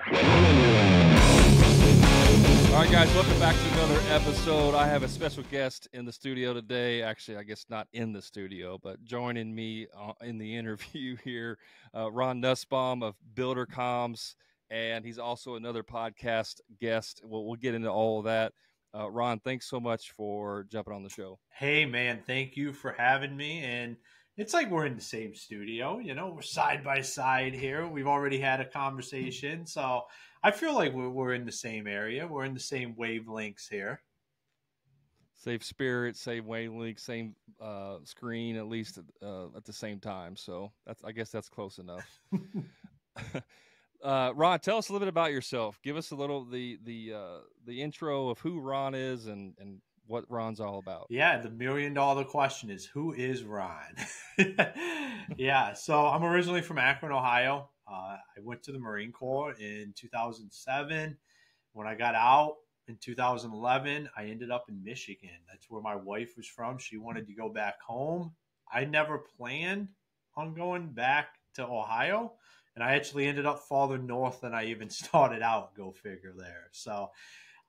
All right, guys, welcome back to another episode. I have a special guest in the studio today. Actually, I guess not in the studio, but joining me in the interview here, Ron Nussbaum of Buildercomms, and he's also another podcast guest. We'll get into all of that. Ron, thanks so much for jumping on the show. Hey, man, thank you for having me. And it's like we're in the same studio, we're side by side here. We've already had a conversation. So I feel like we're in the same area. We're in the same wavelengths here. Same spirit, same wavelength, same screen, at least at the same time. So I guess that's close enough. Ron, tell us a little bit about yourself. Give us a little the intro of who Ron is and what Ron's all about. Yeah, the $1 million question is, who is Ron? Yeah, so I'm originally from Akron, Ohio. I went to the Marine Corps in 2007. When I got out in 2011, I ended up in Michigan. That's where my wife was from. She wanted to go back home. I never planned on going back to Ohio. And I actually ended up farther north than I even started out, go figure there. So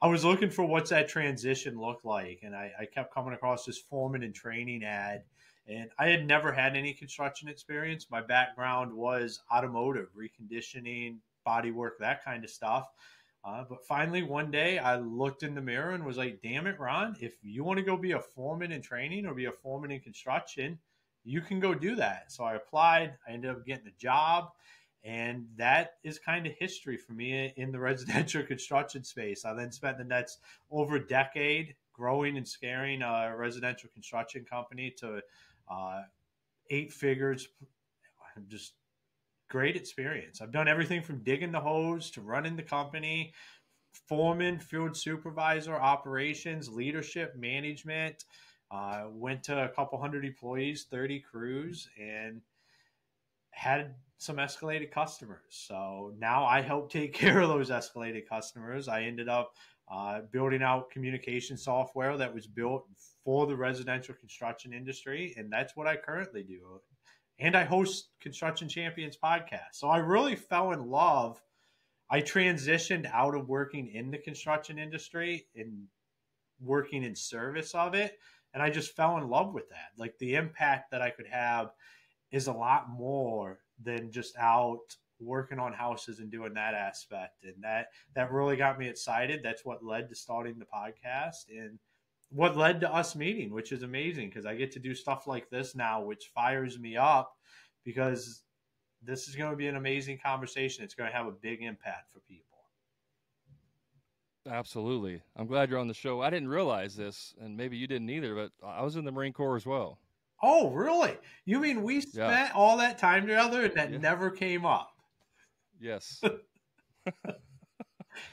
I was looking for what's that transition look like. And I kept coming across this foreman and training ad. And I had never had any construction experience. My background was automotive, reconditioning, bodywork, that kind of stuff. But finally, one day, I looked in the mirror and was like, damn it, Ron, if you want to go be a foreman in training or be a foreman in construction, you can go do that. So I applied. I ended up getting a job. And that is kind of history for me in the residential construction space. I then spent the next over a decade growing and scaling a residential construction company to 8 figures. Just great experience. I've done everything from digging the hose to running the company, foreman, field supervisor, operations, leadership, management. Went to a couple hundred employees, 30 crews, and had some escalated customers. So now I help take care of those escalated customers. I ended up building out communication software that was built for the residential construction industry. And that's what I currently do. And I host Construction Champions podcast. So I really fell in love. I transitioned out of working in the construction industry and working in service of it. And I just fell in love with that. Like, the impact that I could have is a lot more than just out working on houses and doing that aspect. And that really got me excited. That's what led to starting the podcast and what led to us meeting, which is amazing because I get to do stuff like this now, which fires me up because this is going to be an amazing conversation. It's going to have a big impact for people. Absolutely. I'm glad you're on the show. I didn't realize this, and maybe you didn't either, but I was in the Marine Corps as well. Oh, really? You mean we spent all that time together and that never came up? Yes.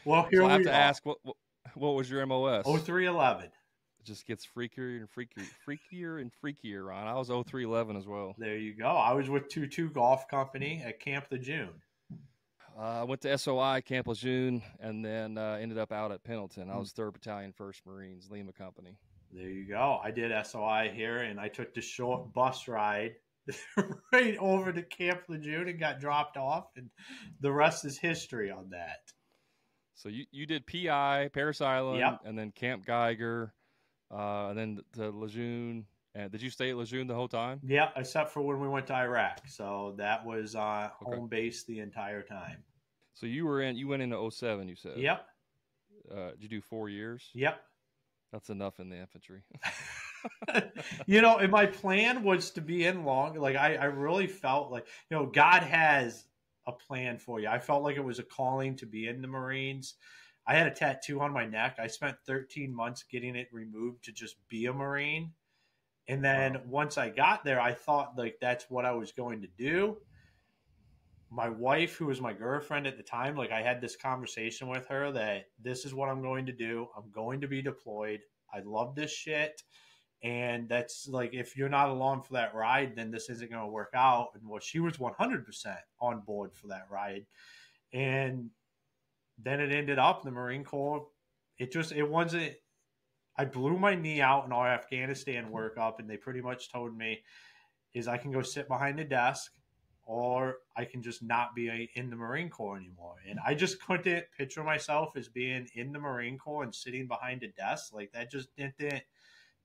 Well, here so I have we to are. ask, what was your MOS? 0311. It just gets freakier and freakier, Ron. I was 0311 as well. There you go. I was with 22 Golf Company at Camp Lejeune. I went to SOI, Camp Lejeune, and then ended up out at Pendleton. I was 3rd Battalion, 1st Marines, Lima Company. There you go. I did SOI here, and I took the short bus ride right over to Camp Lejeune and got dropped off, and the rest is history on that. So you did PI, Parris Island, and then Camp Geiger, and then to Lejeune. And did you stay at Lejeune the whole time? Yeah, except for when we went to Iraq. So that was home base the entire time. So you went into 07, you said? Yep. Did you do 4 years? Yep. That's enough in the infantry. And my plan was to be in long. Like, I really felt like, God has a plan for you. I felt like it was a calling to be in the Marines. I had a tattoo on my neck. I spent 13 months getting it removed to just be a Marine. And then once I got there, I thought like that's what I was going to do. My wife, who was my girlfriend at the time, like I had this conversation with her that this is what I'm going to do. I'm going to be deployed. I love this shit. And that's like, if you're not along for that ride, then this isn't going to work out. And well, she was 100% on board for that ride. And then it ended up in the Marine Corps. It wasn't, I blew my knee out in our Afghanistan workup, and they pretty much told me is I can go sit behind a desk or I can just not be in the Marine Corps anymore. And I just couldn't picture myself as being in the Marine Corps and sitting behind a desk. Like that just didn't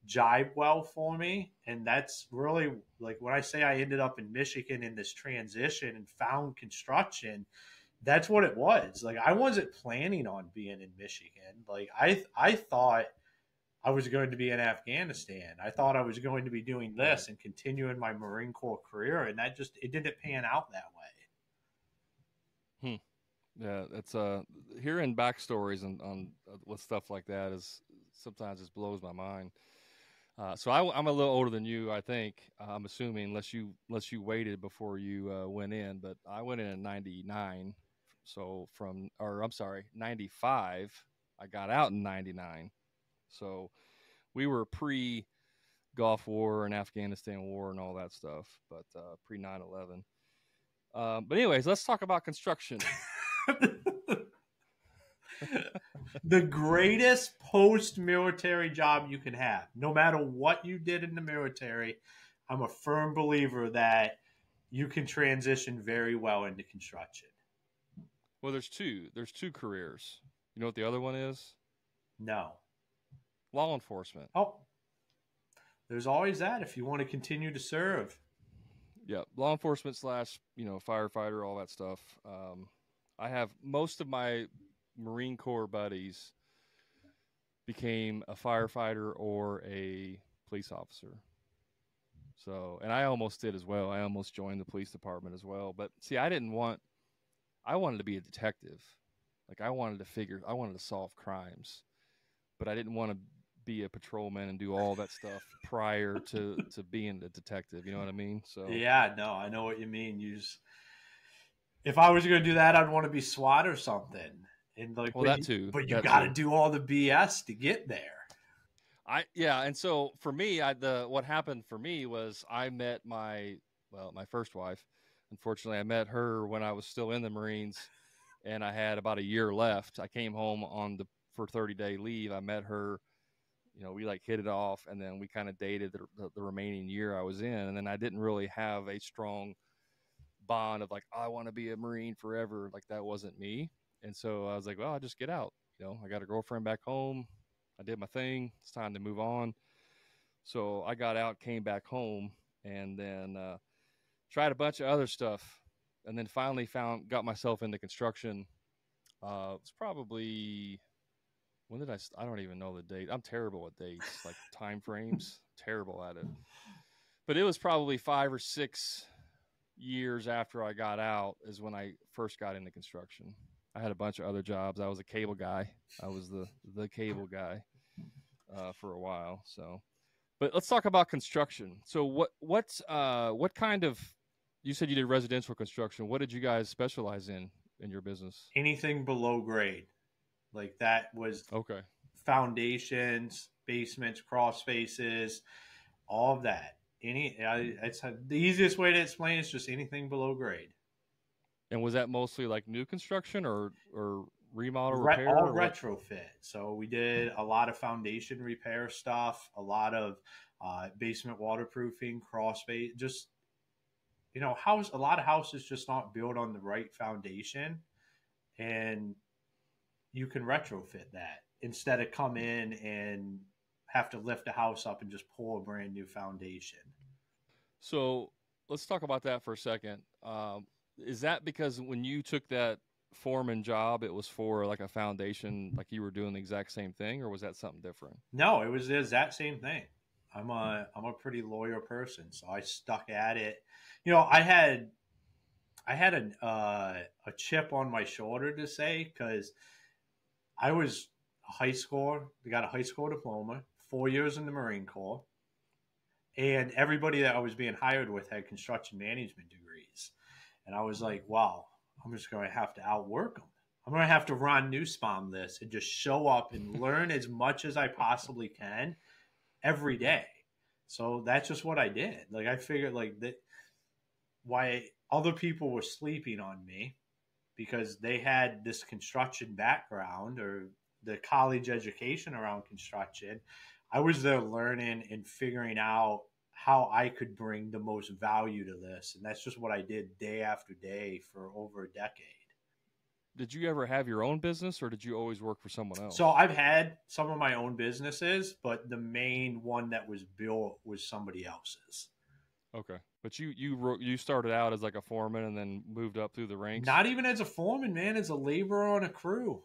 jibe well for me. And that's really like when I say I ended up in Michigan in this transition and found construction, that's what it was. Like I wasn't planning on being in Michigan. Like I thought I was going to be in Afghanistan. I thought I was going to be doing this and continuing my Marine Corps career, and that just it didn't pan out that Hmm. Yeah, it's hearing backstories on with stuff like that is sometimes just blows my mind. So I'm a little older than you, I think. I'm assuming unless you waited before you went in, but I went in '99. So or I'm sorry, '95. I got out in '99. So we were pre Gulf War and Afghanistan War and all that stuff, but pre 9/11. But anyways, let's talk about construction. way. The greatest post-military job you can have, no matter what you did in the military, I'm a firm believer that you can transition very well into construction. Well, there's two. There's two careers. You know what the other one is? No. Law enforcement. Oh, there's always that if you want to continue to serve. Yeah, law enforcement slash firefighter, all that stuff. I have most of my Marine Corps buddies became a firefighter or a police officer. So, and I almost did as well. I almost joined the police department as well. But see, I wanted to be a detective. Like I wanted to solve crimes, but I didn't want to be a patrolman and do all that stuff prior to being a detective. You know what I mean? So Yeah, no, I know what you mean. If I was going to do that, I'd want to be SWAT or something. And like, well, that too. But you That got to too. do all the BS to get there. And so for me, what happened for me was I met my first wife. Unfortunately, I met her when I was still in the Marines, and I had about a year left. I came home for 30-day leave. I met her. We like hit it off, and then we kind of dated the remaining year I was in, and then I didn't really have a strong bond of like, oh, I want to be a Marine forever. Like that wasn't me, and so I was like, well, I'll just get out. I got a girlfriend back home. I did my thing. It's time to move on. So I got out, came back home, and then tried a bunch of other stuff, and then finally got myself into construction. It was probably when did I don't even know the date. I'm terrible at dates, like time frames. Terrible at it. But it was probably 5 or 6 years after I got out is when I first got into construction. I had a bunch of other jobs. I was a cable guy. I was the cable guy for a while. So, but let's talk about construction. So, what kind of? You said you did residential construction. What did you guys specialize in your business? Anything below grade, like that was Okay. foundations, basements, crawl spaces, all of that. The easiest way to explain is just anything below grade. And was that mostly like new construction or remodel repair All or what? retrofit. So we did a lot of foundation repair stuff, a lot of basement waterproofing, crawl space. Just a lot of houses just not built on the right foundation, and you can retrofit that instead of come in and have to lift a house up and just pull a brand new foundation. So let's talk about that for a second. Is that because when you took that foreman job, it was for like a foundation, like you were doing the exact same thing, or was that something different? No, it was the exact same thing. I'm a pretty loyal person, so I stuck at it. I had a chip on my shoulder to say because I was got a high school diploma, 4 years in the Marine Corps, and everybody that I was being hired with had construction management degrees. And I was like, wow, I'm just going to have to outwork them. I'm going to have to Ron Nussbaum this and just show up and learn as much as I possibly can every day. So that's just what I did. Like I figured like that why other people were sleeping on me because they had this construction background or the college education around construction. I was there learning and figuring out how I could bring the most value to this. And that's just what I did day after day for over a decade. Did you ever have your own business, or did you always work for someone else? So I've had some of my own businesses, but the main one that was built was somebody else's. Okay, but you started out as like a foreman and then moved up through the ranks. Not even as a foreman, man, as a laborer on a crew,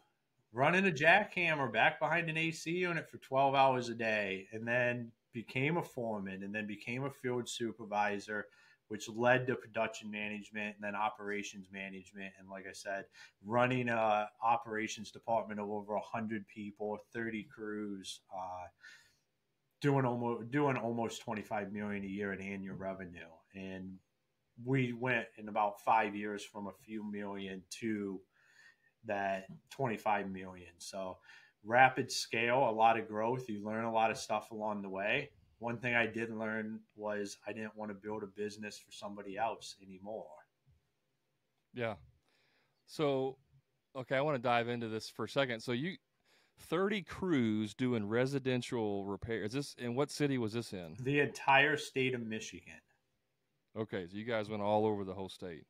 running a jackhammer back behind an AC unit for 12 hours a day, and then became a foreman, and then became a field supervisor, which led to production management and then operations management. And like I said, running a operations department of over 100 people, 30 crews, doing almost 25 million a year in annual revenue. And we went in about 5 years from a few million to that 25 million. So rapid scale, a lot of growth. You learn a lot of stuff along the way. One thing I did learn was I didn't want to build a business for somebody else anymore. Yeah. So, okay, I want to dive into this for a second. So 30 crews doing residential repair. Is this in what city was this in? The entire state of Michigan. Okay, so you guys went all over the whole state.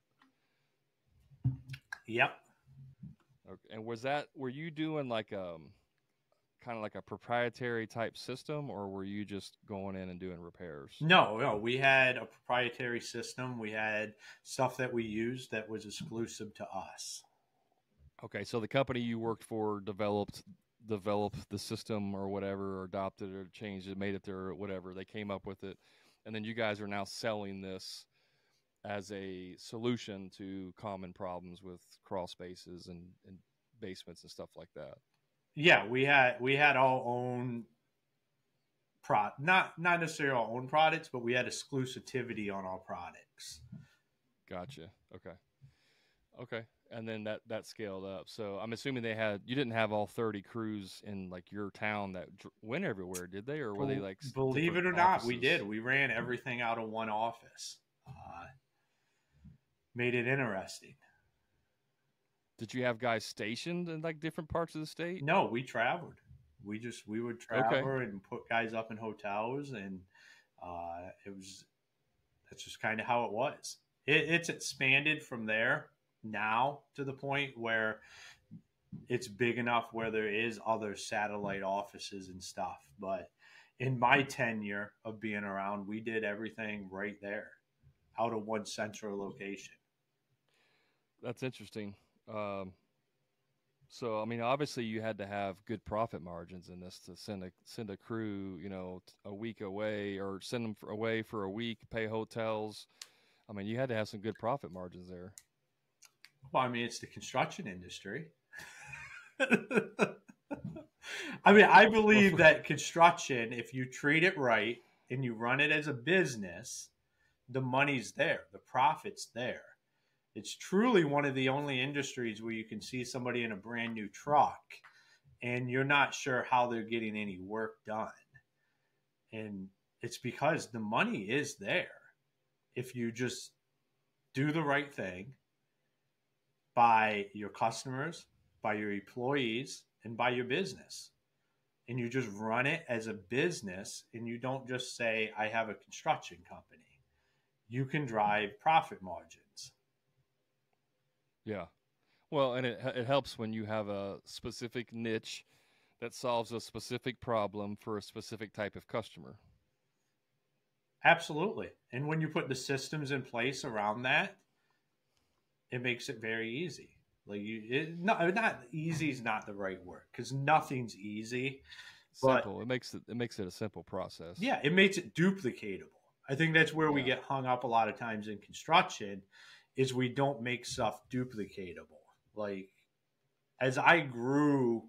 Yep. Okay, and were you doing like kind of like a proprietary type system, or were you just going in and doing repairs? No, we had a proprietary system. We had stuff that we used that was exclusive to us. Okay, so the company you worked for developed the system or whatever, or adopted it or changed it, made it there or whatever. They came up with it, and then you guys are now selling this as a solution to common problems with crawl spaces and basements and stuff like that. Yeah, we had our own not necessarily our own products, but we had exclusivity on our products. Gotcha. Okay. And then that scaled up. So I'm assuming you didn't have all 30 crews in like your town that went everywhere, did they? Or were they like, believe it or not, we did. We ran everything out of one office. Made it interesting. Did you have guys stationed in like different parts of the state? No, we traveled. We would travel and put guys up in hotels, and that's just kind of how it was. It's expanded from there now to the point where it's big enough where there is other satellite offices and stuff. But in my tenure of being around, we did everything right there out of one central location. That's interesting. So, I mean, obviously you had to have good profit margins in this to send a crew, a week away, or send them away for a week, pay hotels. I mean, you had to have some good profit margins there. Well, I mean, it's the construction industry. I mean, I believe that construction, if you treat it right and you run it as a business, the money's there, the profit's there. It's truly one of the only industries where you can see somebody in a brand new truck and you're not sure how they're getting any work done. And it's because the money is there. If you just do the right thing by your customers, by your employees, and by your business. And you just run it as a business, and you don't just say, I have a construction company. You can drive profit margins. Yeah. Well, and it helps when you have a specific niche that solves a specific problem for a specific type of customer. Absolutely. And when you put the systems in place around that, it makes it very easy. Like not easy is not the right word, because nothing's easy. Simple. It makes it a simple process. Yeah, it makes it duplicatable. I think that's where we get hung up a lot of times in construction, is we don't make stuff duplicatable. Like, as I grew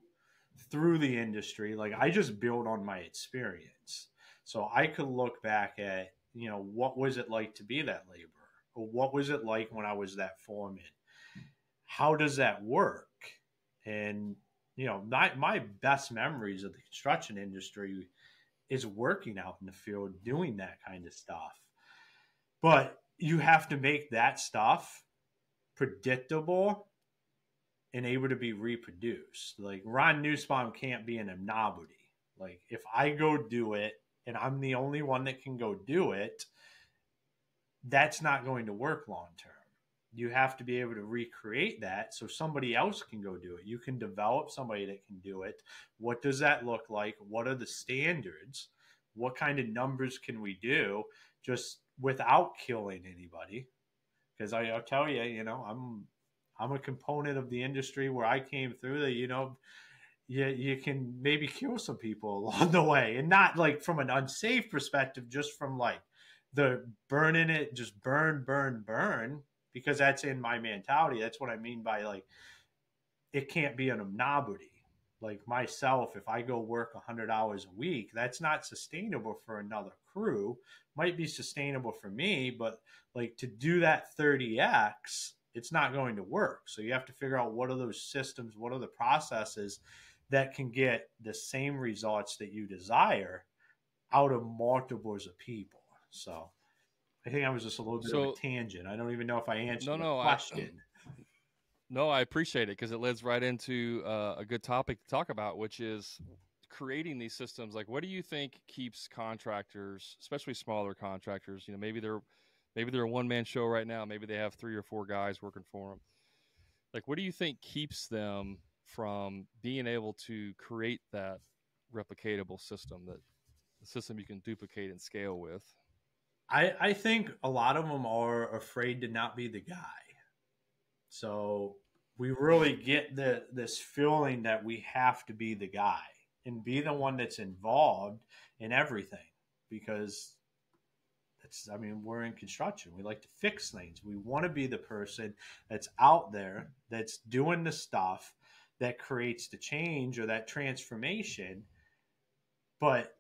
through the industry, like, I just built on my experience. So I could look back at, what was it like to be that laborer? Or what was it like when I was that foreman? How does that work? And, my best memories of the construction industry is working out in the field, doing that kind of stuff. But you have to make that stuff predictable and able to be reproduced. Like, Ron Nussbaum can't be an anomaly. Like, if I go do it and I'm the only one that can go do it, that's not going to work long term. You have to be able to recreate that so somebody else can go do it. You can develop somebody that can do it. What does that look like? What are the standards? What kind of numbers can we do just without killing anybody? Because I'll tell you, I'm a component of the industry where I came through that, you can maybe kill some people along the way, and not like from an unsafe perspective, just from like the burning it, just burn, because that's in my mentality. That's what I mean by like, it can't be an obnoxiety. Like myself, if I go work 100 hours a week, that's not sustainable for another crew. Might be sustainable for me, but like to do that 30x, it's not going to work. So you have to figure out what are those systems, what are the processes that can get the same results that you desire out of multiples of people. So I think I was just a little bit of a tangent. I don't even know if I answered the question. No, I appreciate it, because it leads right into a good topic to talk about, which is creating these systems. Like, what do you think keeps contractors, especially smaller contractors, maybe they're a one-man show right now, maybe they have 3 or 4 guys working for them. Like, what do you think keeps them from being able to create that replicatable system, that the system you can duplicate and scale with? I think a lot of them are afraid to not be the guy. So we really get this feeling that we have to be the guy and be the one that's involved in everything, because we're in construction. We like to fix things. We want to be the person that's out there, that's doing the stuff that creates the change or that transformation, but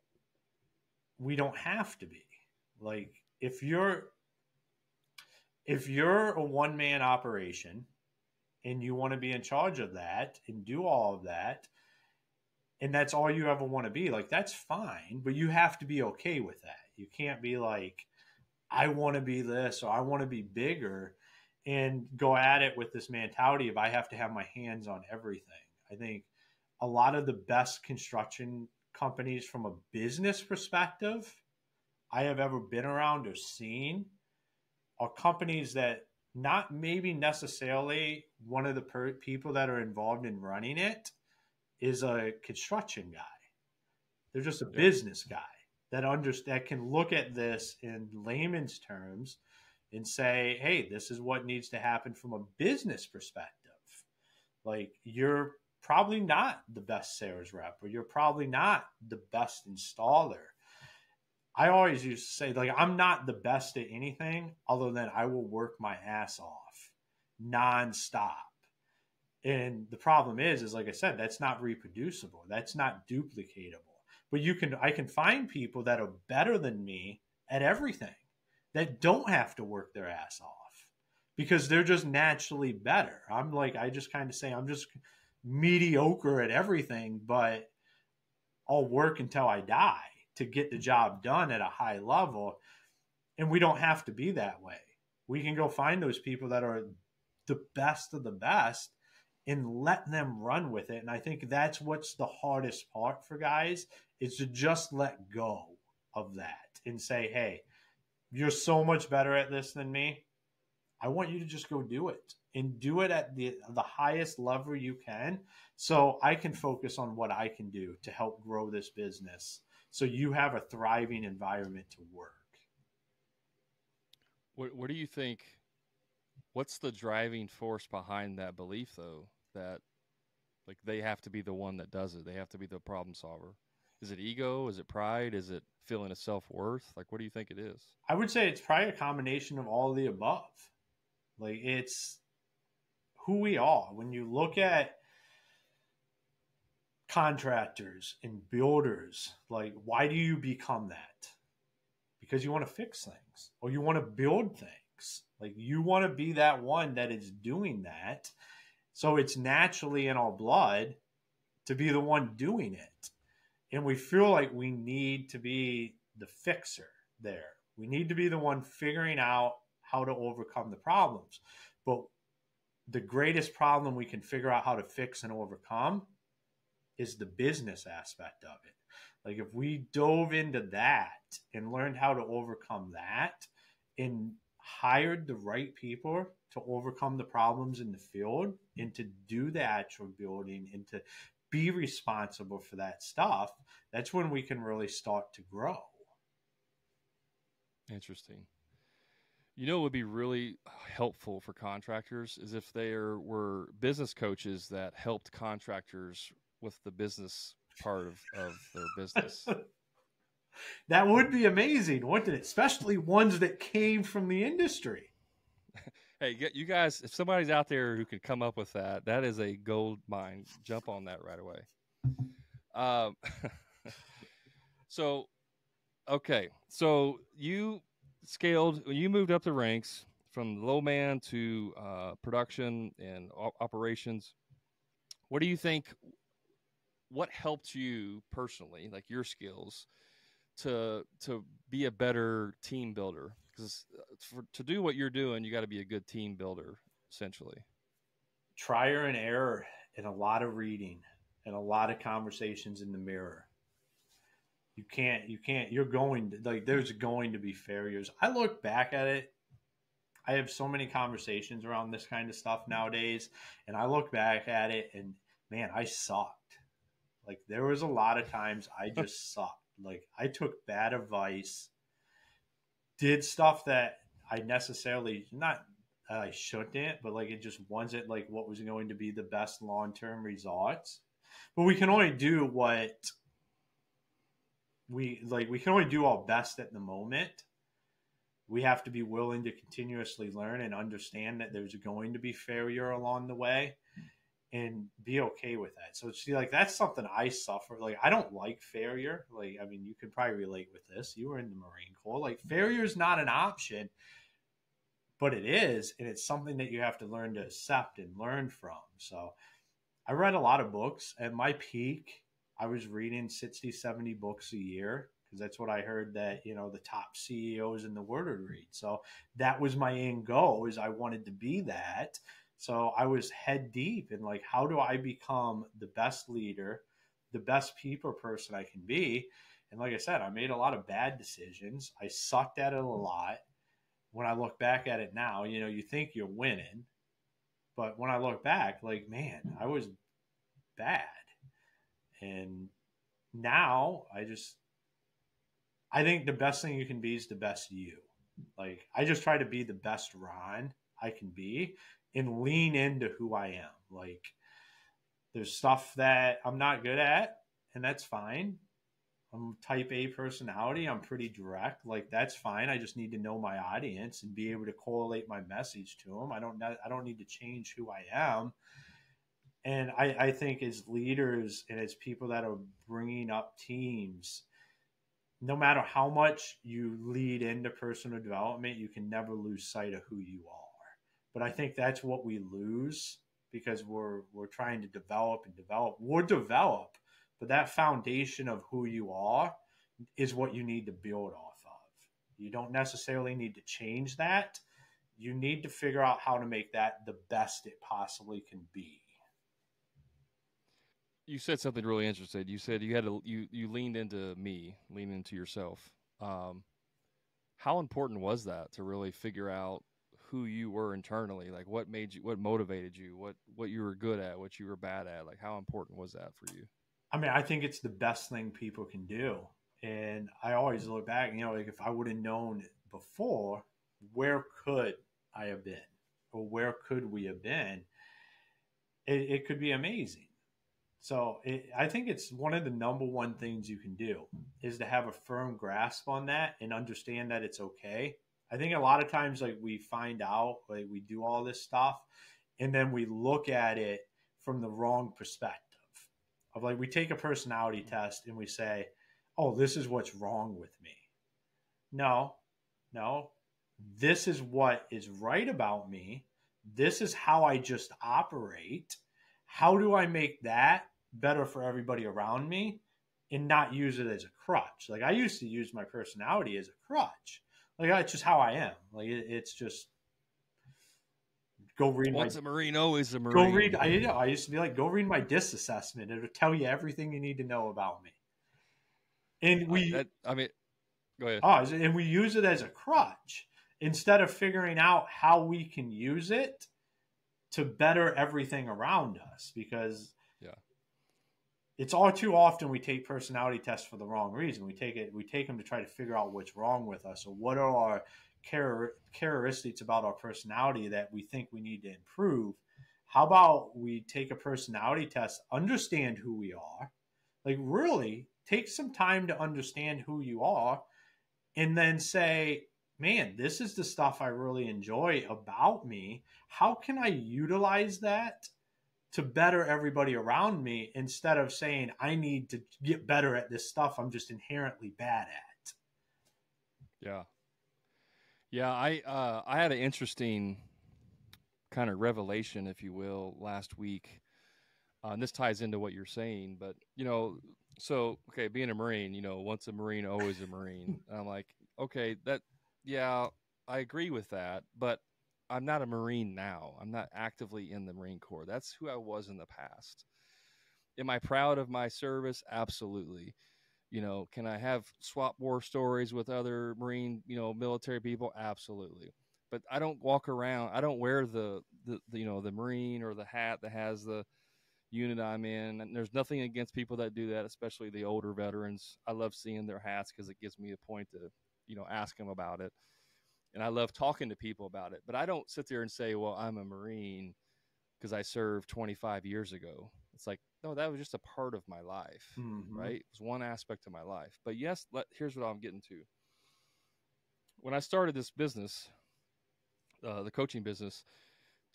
we don't have to be. Like, if you're a one-man operation and you want to be in charge of that and do all of that, and that's all you ever want to be, like, that's fine, but you have to be okay with that. You can't be like, I want to be this, or I want to be bigger, and go at it with this mentality of I have to have my hands on everything. I think a lot of the best construction companies from a business perspective I have ever been around or seen are companies that not maybe necessarily one of the people that are involved in running it is a construction guy. They're just a business guy that can look at this in layman's terms and say, hey, this is what needs to happen from a business perspective. Like, you're probably not the best sales rep, or you're probably not the best installer. I always used to say, like, I'm not the best at anything other than I will work my ass off nonstop. And the problem is like I said, that's not reproducible. That's not duplicatable. But I can find people that are better than me at everything that don't have to work their ass off because they're just naturally better. I just kind of say I'm just mediocre at everything, but I'll work until I die to get the job done at a high level. And we don't have to be that way. We can go find those people that are the best of the best and let them run with it. And I think that's what's the hardest part for guys, is to just let go of that and say, hey, you're so much better at this than me. I want you to just go do it, and do it at the highest level you can, so I can focus on what I can do to help grow this business, so you have a thriving environment to work. What do you think? What's the driving force behind that belief, though, that like they have to be the one that does it? They have to be the problem solver. Is it ego? Is it pride? Is it feeling of self-worth? Like, what do you think it is? I would say it's probably a combination of all of the above. Like, it's who we are. When you look at contractors and builders, like, why do you become that? Because you want to fix things, or you want to build things. Like, you want to be that one that is doing that. So it's naturally in our blood to be the one doing it. And we feel like we need to be the fixer there. We need to be the one figuring out how to overcome the problems. But the greatest problem we can figure out how to fix and overcome is the business aspect of it. Like if we dove into that and learned how to overcome that and hired the right people to overcome the problems in the field and to do the actual building and to be responsible for that stuff, that's when we can really start to grow. Interesting. You know, it would be really helpful for contractors is if there were business coaches that helped contractors with the business part of their business. That would be amazing, wouldn't it? Especially ones that came from the industry. Hey, you guys, if somebody's out there who can come up with that, that is a gold mine. Jump on that right away. Um, so, okay. So you moved up the ranks from low man to production and operations. What do you think? What helped you personally, like your skills, to be a better team builder? Because to do what you're doing, you got to be a good team builder, essentially. Trial and error and a lot of reading and a lot of conversations in the mirror. You're going to, like, there's going to be failures. I look back at it. I have so many conversations around this kind of stuff nowadays, and I look back at it and man, I sucked. Like there was a lot of times I just sucked. Like I took bad advice, did stuff that I necessarily not I shouldn't, but like it just wasn't like what was going to be the best long-term results. But we can only do what we can only do our best at the moment. We have to be willing to continuously learn and understand that there's going to be failure along the way and be okay with that. So see, like that's something I suffer. Like I don't like failure. Like I mean, you could probably relate with this. You were in the Marine Corps. Like failure is not an option, but it is, and it's something that you have to learn to accept and learn from. So I read a lot of books. At my peak, I was reading 60, 70 books a year because that's what I heard that, you know, the top CEOs in the world would read. So that was my end goal, is I wanted to be that. So I was head deep in like, how do I become the best leader, the best people person I can be? And like I said, I made a lot of bad decisions. I sucked at it a lot. When I look back at it now, you know, you think you're winning, but when I look back, like, man, I was bad. And now I think the best thing you can be is the best you. Like, I just try to be the best Ron I can be and lean into who I am. Like, there's stuff that I'm not good at, and that's fine. I'm type A personality. I'm pretty direct. Like, that's fine. I just need to know my audience and be able to correlate my message to them. I don't need to change who I am. And I think as leaders and as people that are bringing up teams, no matter how much you lead into personal development, you can never lose sight of who you are. But I think that's what we lose because we're trying to develop and develop. We'll develop, but that foundation of who you are is what you need to build off of. You don't necessarily need to change that. You need to figure out how to make that the best it possibly can be. You said something really interesting. You said you leaned into leaned into yourself. Um, how important was that to really figure out who you were internally? Like what motivated you, what you were good at, what you were bad at? Like how important was that for you? I mean, I think it's the best thing people can do. And I always look back, you know, like if I would have known before, where could I have been? Or where could we have been? It could be amazing. So I think it's one of the number one things you can do is to have a firm grasp on that and understand that it's okay. I think a lot of times like we find out, like we do all this stuff and then we look at it from the wrong perspective of like, we take a personality test and we say, oh, this is what's wrong with me. No, no, this is what is right about me. This is how I just operate. How do I make that better for everybody around me and not use it as a crutch? Like I used to use my personality as a crutch. Like that's just how I am. Like it's just go read Once a Marine, always a go Marine. read. I used to be like, go read my DIS assessment. It'll tell you everything you need to know about me. And go ahead. And we use it as a crutch instead of figuring out how we can use it to better everything around us, because it's all too often we take personality tests for the wrong reason. We take them to try to figure out what's wrong with us, or what are our characteristics about our personality that we think we need to improve. How about we take a personality test, understand who we are, like really take some time to understand who you are, and then say, man, this is the stuff I really enjoy about me. How can I utilize that to better everybody around me, instead of saying I need to get better at this stuff I'm just inherently bad at? Yeah. I had an interesting kind of revelation, if you will, last week. And this ties into what you're saying, but being a Marine, once a Marine, always a Marine. And I'm like, okay, I agree with that, but I'm not a Marine now. I'm not actively in the Marine Corps. That's who I was in the past. Am I proud of my service? Absolutely. Can I have swap war stories with other Marine, military people? Absolutely. But I don't walk around. I don't wear the Marine or the hat that has the unit I'm in. And there's nothing against people that do that, especially the older veterans. I love seeing their hats because it gives me a point to, ask them about it. And I love talking to people about it. But I don't sit there and say, well, I'm a Marine because I served 25 years ago. It's like, no, that was just a part of my life, right? It was one aspect of my life. But yes, here's what I'm getting to. When I started this business, the coaching business,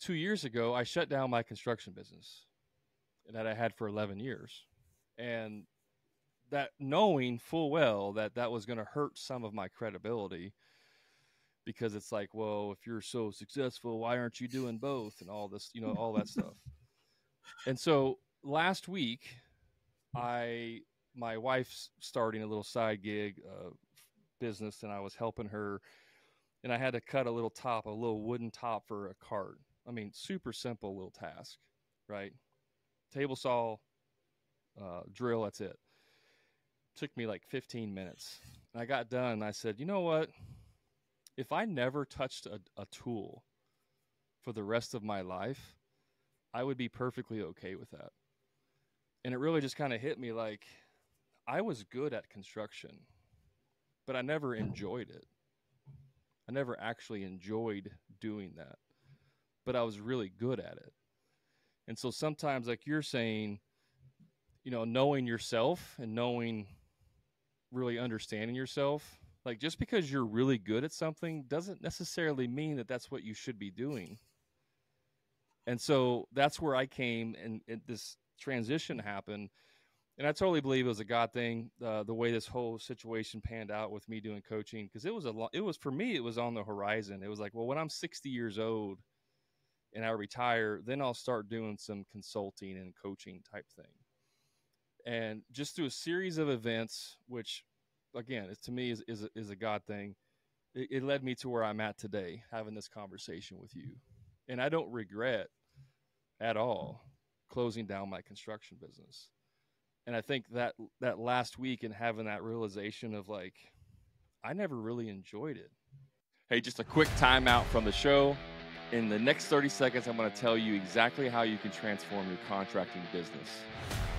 2 years ago, I shut down my construction business that I had for 11 years. And that knowing full well that was going to hurt some of my credibility, because it's like, well, if you're so successful, why aren't you doing both and all this, all that stuff. And so last week, my wife's starting a little side gig business, and I was helping her, and I had to cut a little wooden top for a cart. I mean, super simple little task, right? Table saw, drill, that's it. Took me like 15 minutes. And I got done, and I said, you know what? If I never touched a tool for the rest of my life, I would be perfectly okay with that. And it really just kind of hit me like, I was good at construction, but I never enjoyed it. I never actually enjoyed doing that, but I was really good at it. And so sometimes, like you're saying, knowing yourself and really understanding yourself, like just because you're really good at something doesn't necessarily mean that that's what you should be doing. And so that's where I came, and this transition happened. And I totally believe it was a God thing, the way this whole situation panned out with me doing coaching, because for me, it was on the horizon. It was like, well, when I'm 60 years old and I retire, then I'll start doing some consulting and coaching type thing. And just through a series of events, which, again, to me is a God thing, it led me to where I'm at today, having this conversation with you. And I don't regret at all closing down my construction business. And I think that last week, and having that realization of like, I never really enjoyed it. Hey, just a quick timeout from the show. In the next 30 seconds, I'm going to tell you exactly how you can transform your contracting business.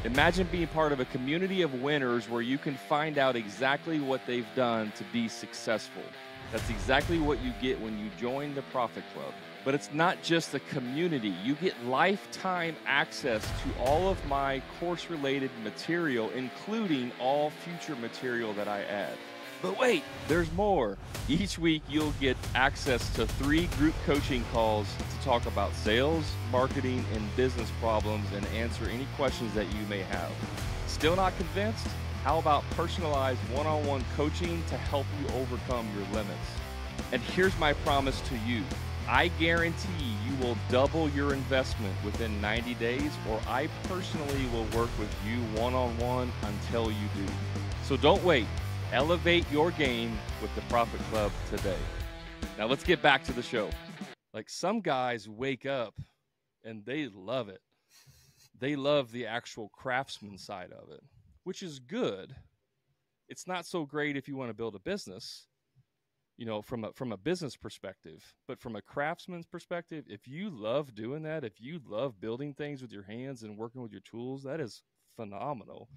Imagine being part of a community of winners where you can find out exactly what they've done to be successful. That's exactly what you get when you join the Profit Club. But it's not just a community. You get lifetime access to all of my course-related material, including all future material that I add. But wait, there's more. Each week, you'll get access to 3 group coaching calls to talk about sales, marketing, and business problems, and answer any questions that you may have. Still not convinced? How about personalized one-on-one coaching to help you overcome your limits? And here's my promise to you. I guarantee you will double your investment within 90 days, or I personally will work with you one-on-one until you do. So don't wait. Elevate your game with the Profit Club today. Now let's get back to the show. Like some guys wake up and they love it. They love the actual craftsman side of it, which is good. It's not so great if you want to build a business, from a business perspective, but from a craftsman's perspective, if you love doing that, if you love building things with your hands and working with your tools, that is phenomenal.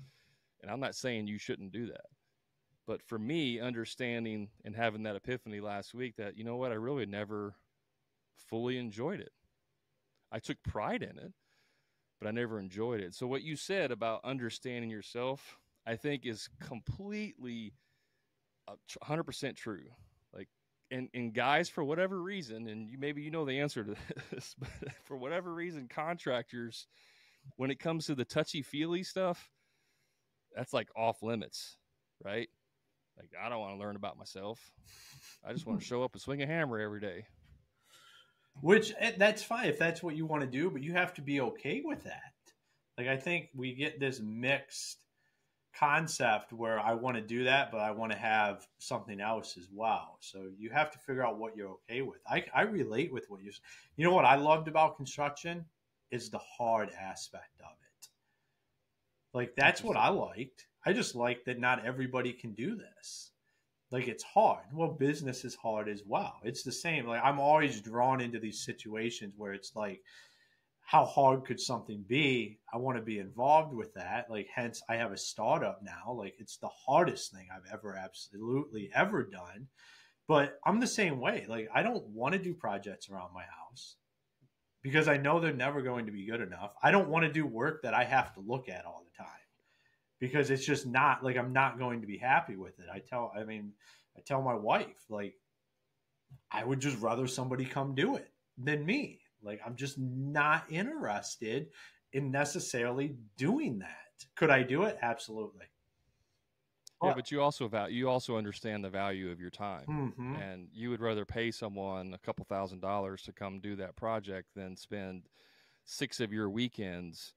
And I'm not saying you shouldn't do that. But for me, understanding and having that epiphany last week that, you know what, I really never fully enjoyed it. I took pride in it, but I never enjoyed it. So what you said about understanding yourself, I think is completely 100% true. Like, and guys, for whatever reason, and maybe you know the answer to this, but for whatever reason, contractors, when it comes to the touchy-feely stuff, that's like off limits, right? Like, I don't want to learn about myself. I just want to show up and swing a hammer every day. Which, that's fine if that's what you want to do, but you have to be okay with that. Like, I think we get this mixed concept where I want to do that, but I want to have something else as well. So you have to figure out what you're okay with. I relate with what you know what I loved about construction is the hard aspect of it. Like, that's what I liked. I just like that not everybody can do this. Like, it's hard. Well, business is hard as well. It's the same. Like, I'm always drawn into these situations where it's like, how hard could something be? I want to be involved with that. Like, hence I have a startup now. Like, it's the hardest thing I've absolutely ever done. But I'm the same way. Like, I don't want to do projects around my house because I know they're never going to be good enough. I don't want to do work that I have to look at all the time because it's just not like, I'm not going to be happy with it. I tell my wife, like, I would just rather somebody come do it than me. Like, I'm just not interested in necessarily doing that. Could I do it? Absolutely. Yeah, but you also understand the value of your time, Mm-hmm. and you would rather pay someone a couple $1,000s to come do that project than spend 6 of your weekends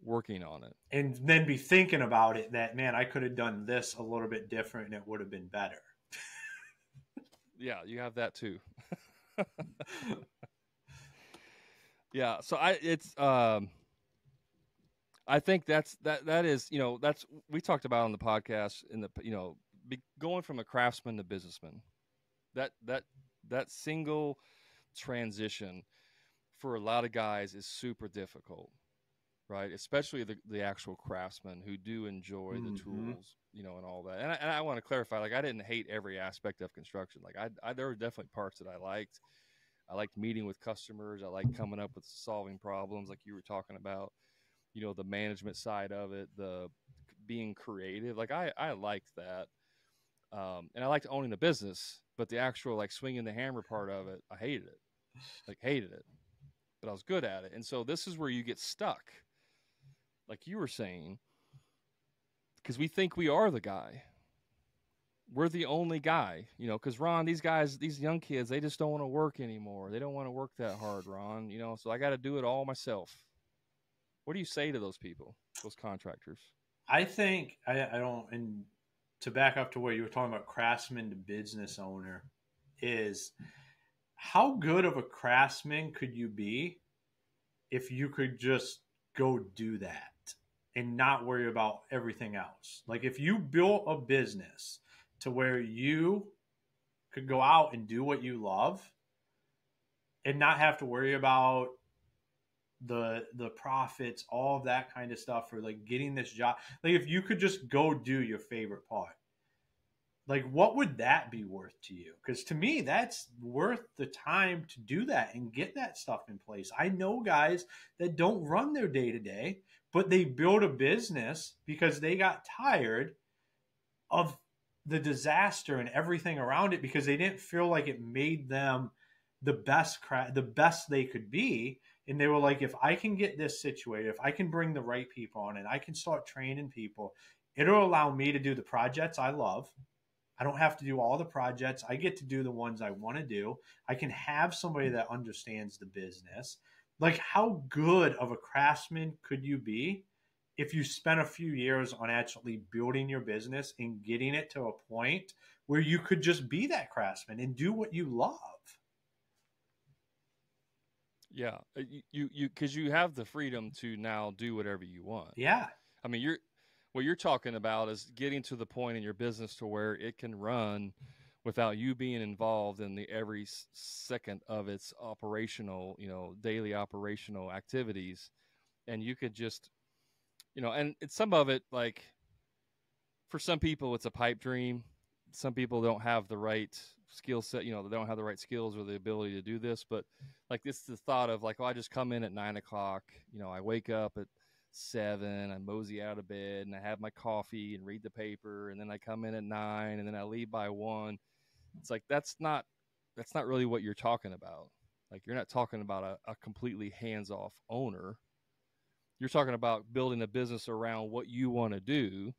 working on it, and then be thinking about it that, man, I could have done this a little bit different and it would have been better. Yeah, you have that too. Yeah, so I think that is, that's, we talked about on the podcast in the, going from a craftsman to businessman, that single transition for a lot of guys is super difficult, right? Especially the actual craftsmen who do enjoy the tools, and all that. And I want to clarify, like, I didn't hate every aspect of construction. Like, there were definitely parts that I liked. I liked meeting with customers. I liked coming up with solving problems, like you were talking about. The management side of it, the being creative. Like, I liked that, and I liked owning the business. But the actual, like, swinging the hammer part of it, I hated it. Like, hated it. But I was good at it. And so this is where you get stuck, like you were saying, because we think we are the guy. We're the only guy, because Ron, these guys, these young kids, they just don't want to work anymore. They don't want to work that hard, Ron, so I got to do it all myself. What do you say to those people, those contractors? I think I don't, and to back up to where you were talking about craftsman to business owner, is how good of a craftsman could you be if you could just go do that and not worry about everything else? Like, if you built a business to where you could go out and do what you love and not have to worry about the profits, all of that kind of stuff, for like getting this job. Like, if you could just go do your favorite part, like, what would that be worth to you? Because to me, that's worth the time to do that and get that stuff in place. I know guys that don't run their day to day, but they build a business because they got tired of the disaster and everything around it because they didn't feel like it made them the best they could be. And they were like, if I can get this situated, if I can bring the right people on and I can start training people, it'll allow me to do the projects I love. I don't have to do all the projects. I get to do the ones I want to do. I can have somebody that understands the business. Like, how good of a craftsman could you be if you spent a few years on actually building your business and getting it to a point where you could just be that craftsman and do what you love? Yeah, because you have the freedom to now do whatever you want. Yeah. I mean, what you're talking about is getting to the point in your business to where it can run without you being involved in the every second of its operational, daily operational activities, and you could just, and it's some of it like for some people it's a pipe dream. Some people don't have the right skill set, they don't have the right skills or the ability to do this. But like this, the thought of like, oh, I just come in at 9 o'clock, I wake up at 7, I mosey out of bed and I have my coffee and read the paper, and then I come in at 9 and then I leave by 1. It's like that's not really what you're talking about. Like you're not talking about a completely hands-off owner. You're talking about building a business around what you want to do.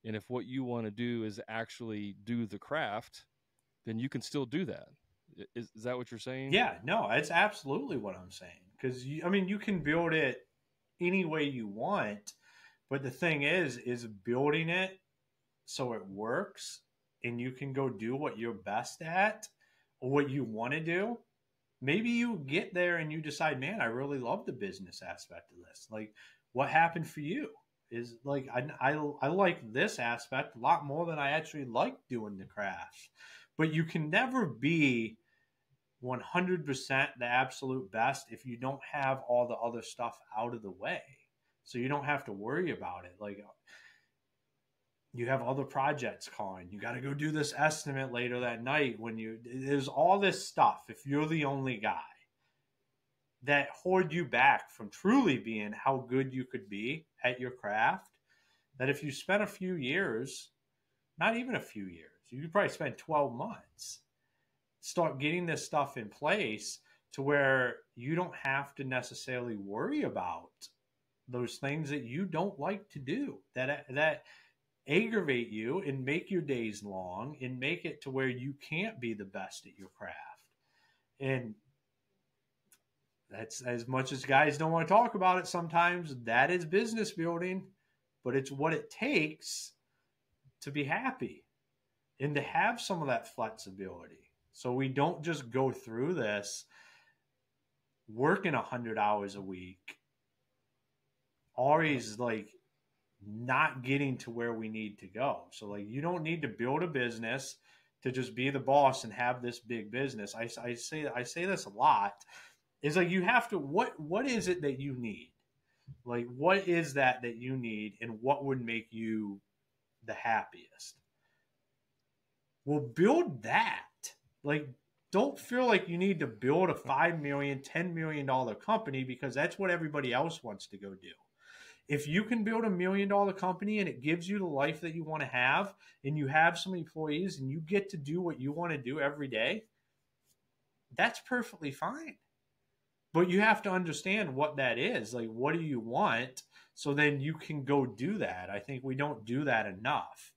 And if what you want to do is actually do the craft, then you can still do that. Is that what you're saying? Yeah, no, it's absolutely what I'm saying. Because I mean, you can build it any way you want, but the thing is building it so it works, and you can go do what you're best at or what you want to do. Maybe you get there and you decide, man, I really love the business aspect of this. Like, what happened for you is like I like this aspect a lot more than I actually like doing the craft. But you can never be 100% the absolute best if you don't have all the other stuff out of the way. So you don't have to worry about it. Like, you have other projects calling. You got to go do this estimate later that night there's all this stuff. If you're the only guy that hold you back from truly being how good you could be at your craft, that if you spent a few years, not even a few years, you could probably spend 12 months, start getting this stuff in place to where you don't have to necessarily worry about those things that you don't like to do, that aggravate you and make your days long and make it to where you can't be the best at your craft. And that's, as much as guys don't want to talk about it sometimes, that is business building, but it's what it takes to be happy and to have some of that flexibility. So we don't just go through this working 100 hours a week, always like not getting to where we need to go. So like, you don't need to build a business to just be the boss and have this big business. I say this a lot. Is like, you have to, what is it that you need? Like, what is that you need, and what would make you the happiest? Well, build that. Like, don't feel like you need to build a $5 million, $10 million company because that's what everybody else wants to go do. If you can build $1 million company and it gives you the life that you want to have, and you have some employees and you get to do what you want to do every day, that's perfectly fine. But you have to understand what that is. Like, what do you want? So then you can go do that. I think we don't do that enough.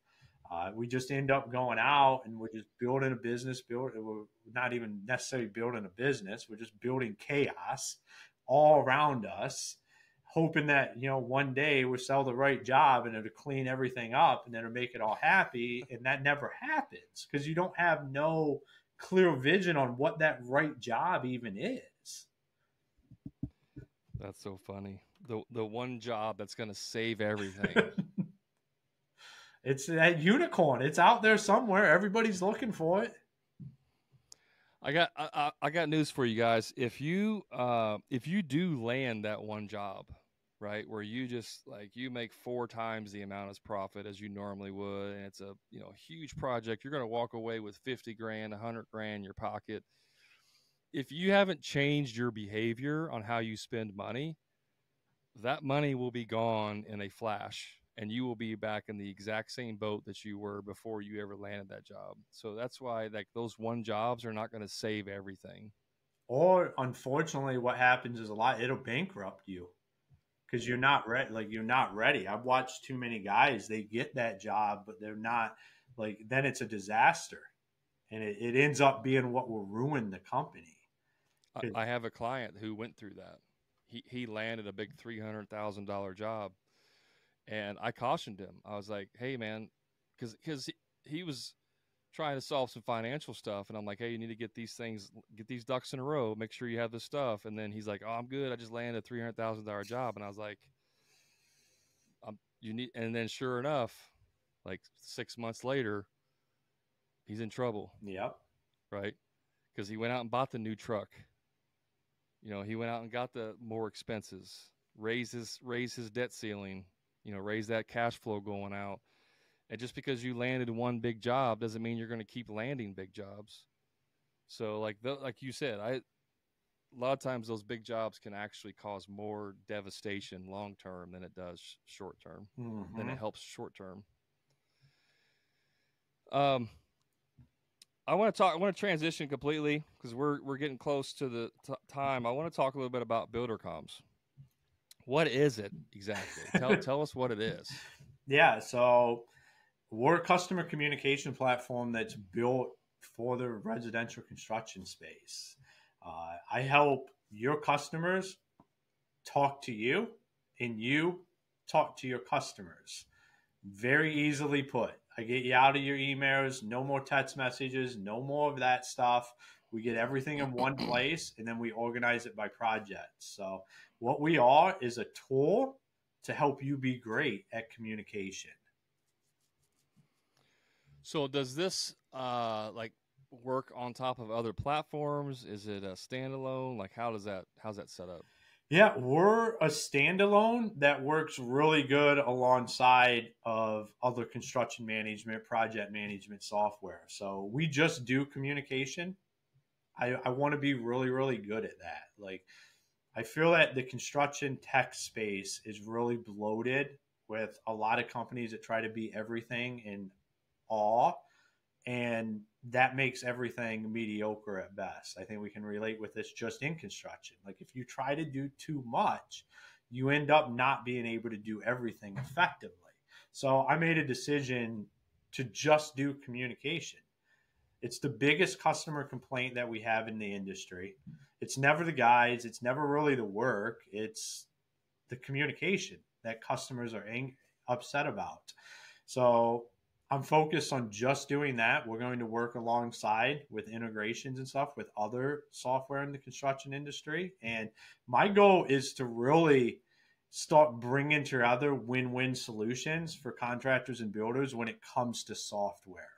We just end up going out and we're just building a business. We're not even necessarily building a business. We're just building chaos all around us, hoping that, one day we'll sell the right job and it'll clean everything up and it'll make it all happy. And that never happens because you don't have no clear vision on what that right job even is. That's so funny. The one job that's going to save everything. It's that unicorn. It's out there somewhere. Everybody's looking for it. I got news for you guys. If you do land that one job, right, where you just like you make 4 times the amount of profit as you normally would, and it's a huge project, you're going to walk away with 50 grand, 100 grand in your pocket. If you haven't changed your behavior on how you spend money, that money will be gone in a flash, and you will be back in the exact same boat that you were before you ever landed that job. So that's why like those one jobs are not going to save everything. Or unfortunately, what happens is it'll bankrupt you because you're not ready. Like, you're not ready. I've watched too many guys. They get that job, but they're not, like, then it's a disaster, and it ends up being what will ruin the company. I have a client who went through that. He landed a big $300,000 job, and I cautioned him. I was like, "Hey, man," because he was trying to solve some financial stuff, and I'm like, hey, you need to get these ducks in a row, make sure you have this stuff. And then he's like, oh, I'm good, I just landed a $300,000 job. And I was like, you need. And then sure enough, like 6 months later, he's in trouble. Yep. Right, because he went out and bought the new truck. He went out and got the more expenses, raise his debt ceiling, raise that cash flow going out. And just because you landed one big job doesn't mean you're going to keep landing big jobs. So like you said, a lot of times those big jobs can actually cause more devastation long term than it does short term. Than it helps short term. I want to transition completely because we're getting close to the time. I want to talk a little bit about Buildercomms. What is it exactly? Tell us what it is. Yeah, so we're a customer communication platform that's built for the residential construction space. I help your customers talk to you, and you talk to your customers. Very easily put. I get you out of your emails, no more text messages, no more of that stuff. We get everything in one place, and then we organize it by project. So what we are is a tool to help you be great at communication. So does this work on top of other platforms? Is it a standalone? Like how's that set up? Yeah, we're a standalone that works really good alongside of other construction management, project management software. So we just do communication. I want to be really, really good at that. Like, I feel that the construction tech space is really bloated with a lot of companies that try to be everything in all, and that makes everything mediocre at best. I think we can relate with this just in construction. Like if you try to do too much, you end up not being able to do everything effectively. So I made a decision to just do communication. It's the biggest customer complaint that we have in the industry. It's never the guys, it's never really the work, it's the communication that customers are upset about. So I'm focused on just doing that. We're going to work alongside with integrations and stuff with other software in the construction industry. And my goal is to really start bringing together win-win solutions for contractors and builders when it comes to software.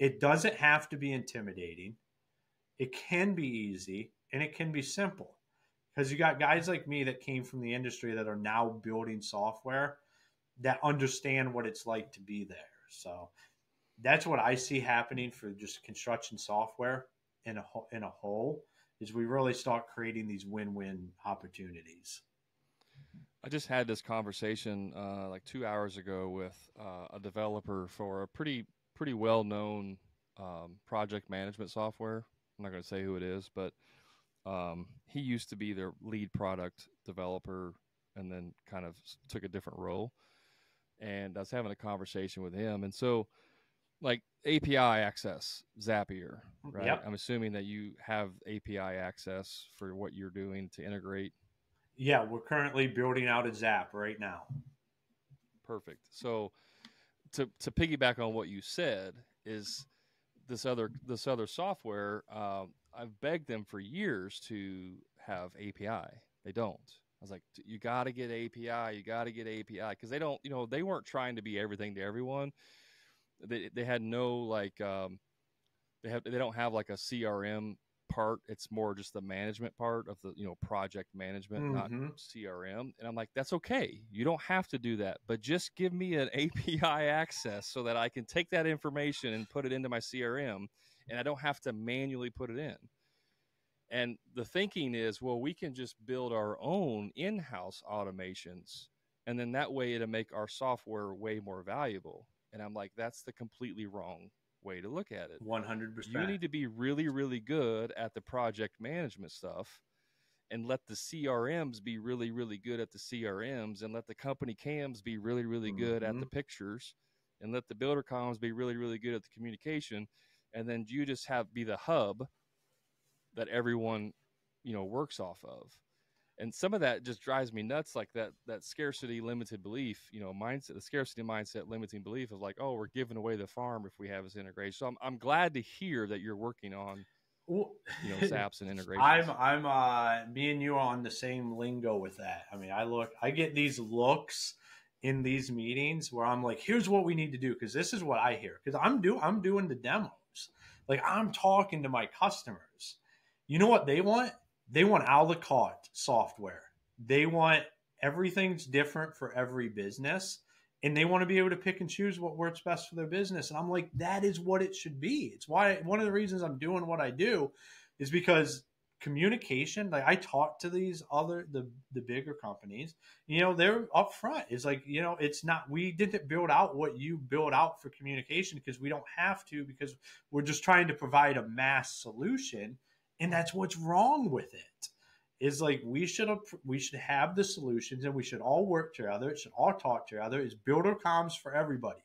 It doesn't have to be intimidating. It can be easy and it can be simple because you got guys like me that came from the industry that are now building software that understand what it's like to be there. So that's what I see happening for just construction software in a whole is we really start creating these win-win opportunities. I just had this conversation like 2 hours ago with a developer for a pretty well-known project management software. I'm not going to say who it is, but he used to be their lead product developer and then kind of took a different role. And I was having a conversation with him. And so, like API access, Zapier, right? Yep. I'm assuming that you have API access for what you're doing to integrate. Yeah, we're currently building out a Zap right now. Perfect. So to piggyback on what you said is this other software, I've begged them for years to have API. They don't. I was like, you got to get API. You got to get API because they don't. They weren't trying to be everything to everyone. They had no like they don't have like a CRM part. It's more just the management part of the project management, not CRM. And I'm like, that's okay. You don't have to do that, but just give me an API access so that I can take that information and put it into my CRM, and I don't have to manually put it in. And the thinking is, well, we can just build our own in-house automations, and then that way it'll make our software way more valuable. And I'm like, that's the completely wrong way to look at it. 100%. You need to be really, really good at the project management stuff and let the CRMs be really, really good at the CRMs and let the company cams be really, really good at the pictures and let the Buildercomms be really, really good at the communication. And then you just be the hub that everyone, works off of. And some of that just drives me nuts, like that scarcity limited belief, mindset, the scarcity mindset limiting belief of like, oh, we're giving away the farm if we have this integration. So I'm glad to hear that you're working on Well, SAPs and integrations. me and you are on the same lingo with that. I mean, I get these looks in these meetings where I'm like, here's what we need to do, because this is what I hear, because I'm doing the demos, like I'm talking to my customers. You know what they want? They want a la carte software. They want everything's different for every business, and they want to be able to pick and choose what works best for their business. And I'm like, that is what it should be. It's why one of the reasons I'm doing what I do is because communication, like I talk to these the bigger companies, they're upfront. It's like, it's not, we didn't build out what you build out for communication because we don't have to, because we're just trying to provide a mass solution. And that's what's wrong with it. Is like we should have the solutions, and we should all work together. It should all talk together. Is Buildercomms for everybody?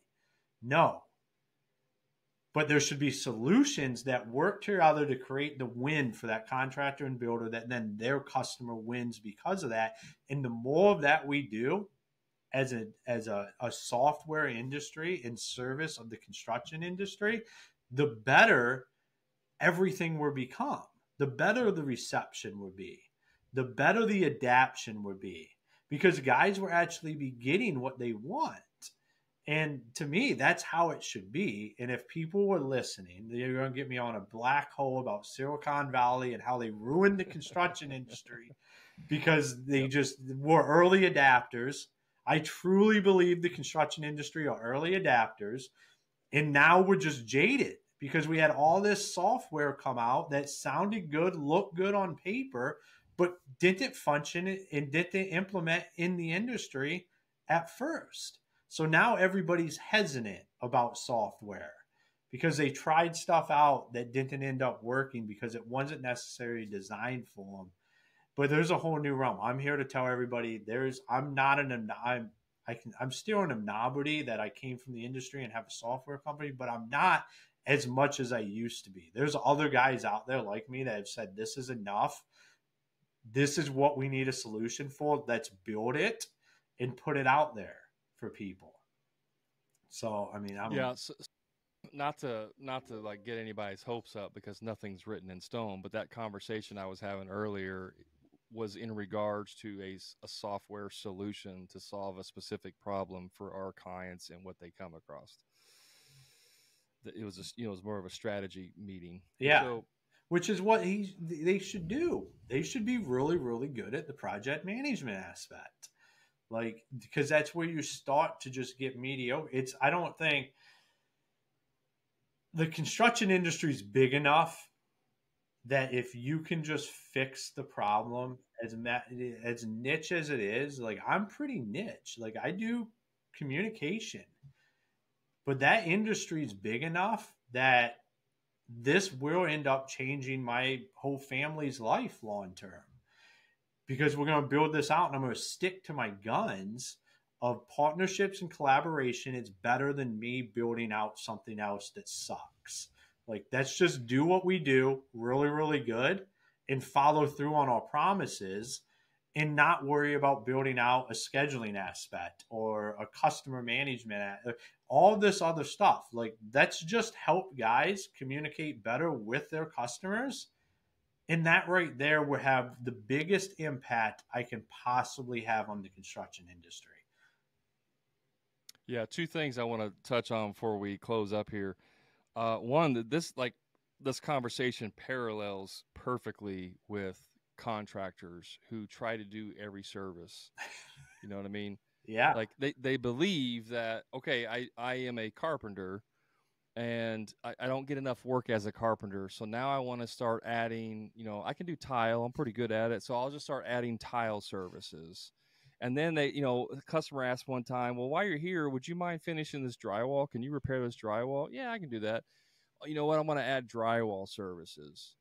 No. But there should be solutions that work together to create the win for that contractor and builder, that then their customer wins because of that. And the more of that we do as a software industry in service of the construction industry, the better everything will become. The better the reception would be. The better the adaption would be, because guys will actually be getting what they want. And to me, that's how it should be. And if people were listening, they're going to get me on a black hole about Silicon Valley and how they ruined the construction industry because they just were early adapters. I truly believe the construction industry are early adapters. And now we're just jaded because we had all this software come out that sounded good, looked good on paper, but didn't function and didn't implement in the industry at first. So now everybody's hesitant about software because they tried stuff out that didn't end up working because it wasn't necessarily designed for them. But there's a whole new realm. I'm here to tell everybody I'm still an anomaly that I came from the industry and have a software company, but I'm not as much as I used to be. There's other guys out there like me that have said, this is enough. This is what we need a solution for. Let's build it and put it out there for people. So, I mean, So, not to like get anybody's hopes up, because nothing's written in stone, but that conversation I was having earlier was in regards to a software solution to solve a specific problem for our clients and what they come across. It was just, it was more of a strategy meeting. Yeah. So, which is what they should do. They should be really, really good at the project management aspect. Like, because that's where you start to just get mediocre. I don't think the construction industry is big enough that if you can just fix the problem, as niche as it is, like I'm pretty niche. Like I do communication, but that industry is big enough that this will end up changing my whole family's life long term, because we're going to build this out and I'm going to stick to my guns of partnerships and collaboration. It's better than me building out something else that sucks. Like, let's just do what we do really, really good and follow through on our promises and not worry about building out a scheduling aspect or a customer management, all this other stuff. Like, let's just help guys communicate better with their customers. And that right there will have the biggest impact I can possibly have on the construction industry. Yeah, two things I want to touch on before we close up here. One, that this conversation parallels perfectly with contractors who try to do every service. You know what I mean? Yeah. Like they believe that, okay, I am a carpenter and I don't get enough work as a carpenter. So now I want to start adding, I can do tile. I'm pretty good at it. So I'll just start adding tile services. And then the customer asked one time, well, while you're here, would you mind finishing this drywall? Can you repair this drywall? Yeah, I can do that. You know what? I'm going to add drywall services.